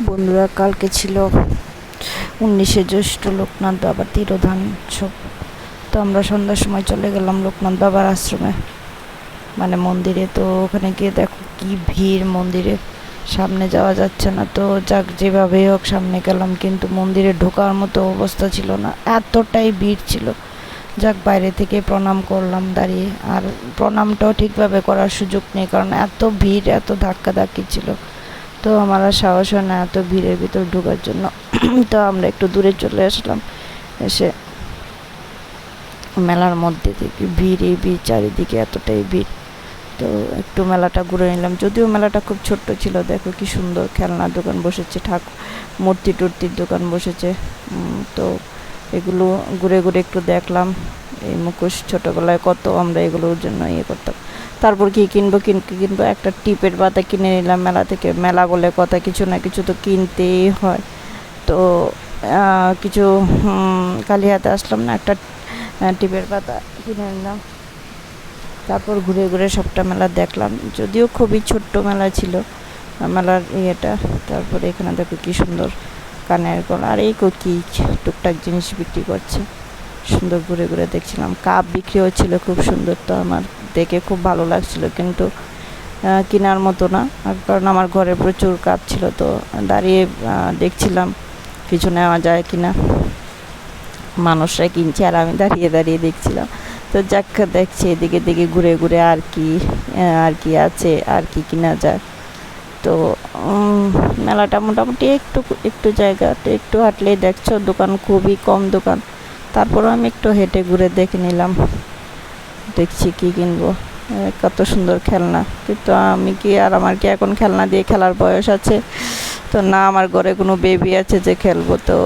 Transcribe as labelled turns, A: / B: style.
A: বন্ধুরা, কালকে ছিল 19শে জ্যৈষ্ঠ লোকনাথ বাবার তিরোধান উৎসব। তো আমরা সন্ধ্যার সময় চলে গেলাম লোকনাথ বাবার আশ্রমে, মানে মন্দিরে। তো ওখানে গিয়ে দেখো কি ভিড়, মন্দিরে সামনে যাওয়া যাচ্ছে না। তো যাক, যেভাবেই হোক সামনে গেলাম, কিন্তু মন্দিরে ঢোকার মতো অবস্থা ছিল না, এতটাই ভিড় ছিল। যাক, বাইরে থেকে প্রণাম করলাম দাঁড়িয়ে, আর প্রণামটাও ঠিকভাবে করার সুযোগ নেই, কারণ এত ভিড়, এত ধাক্কাধাক্কি ছিল। তো আমার আর সাহস হয় না এত ভিড়ের ভিতর ঢোকার জন্য। তো আমরা একটু দূরে চলে আসলাম, এসে মেলার মধ্যে থেকে ভিড়ই ভিড়, চারিদিকে এতটাই ভিড়। তো একটু মেলাটা ঘুরে নিলাম, যদিও মেলাটা খুব ছোট্ট ছিল। দেখো কি সুন্দর খেলনার দোকান বসেছে, ঠাকুর মূর্তি টুর্তির দোকান বসেছে। তো এগুলো ঘুরে ঘুরে একটু দেখলাম। এই মুখোশ ছোটোবেলায় কত আমরা এগুলোর জন্য ইয়ে করতাম। তারপর কি কিনবো কিনবো, একটা টিপের পাতা কিনে নিলাম মেলা থেকে। মেলা বলে কথা, কিছু না কিছু তো কিনতেই হয়। তো কিছু খালি হাতে আসলাম না, একটা টিপের পাতা কিনে নিলাম। তারপর ঘুরে ঘুরে সবটা মেলা দেখলাম, যদিও খুবই ছোট্ট মেলা ছিল মেলার ইয়েটা। তারপরে এখানে দেখো কি সুন্দর কানের গলা, আর এই কি টুকটাক জিনিস বিক্রি করছে। সুন্দর ঘুরে ঘুরে দেখছিলাম, কাপ বিক্রি হচ্ছিল খুব সুন্দর। তো আমার দেখে খুব ভালো লাগছিল, কিন্তু কেনার মতো না, কারণ আমার ঘরে প্রচুর কাপ ছিল। তো দাঁড়িয়ে দেখছিলাম কিছু নেওয়া যায় কিনা। মানুষরা কিনছে আর আমি দাঁড়িয়ে দাঁড়িয়ে দেখছিলাম। তো যাক, দেখছি এদিকে দিকে ঘুরে ঘুরে আর কি আছে, আর কি কিনা যায়। তো মেলাটা মোটামুটি একটু একটু জায়গাতে একটু হাঁটলেই দেখছো দোকান, খুবই কম দোকান। তারপরও আমি একটু হেঁটে ঘুরে দেখে নিলাম, দেখছি কি কিনবো। কত সুন্দর খেলনা, কিন্তু আমার কি এখন খেলনা দিয়ে খেলার বয়স আছে? তো না, আমার ঘরে কোনো বেবি আছে যে খেলবো। তো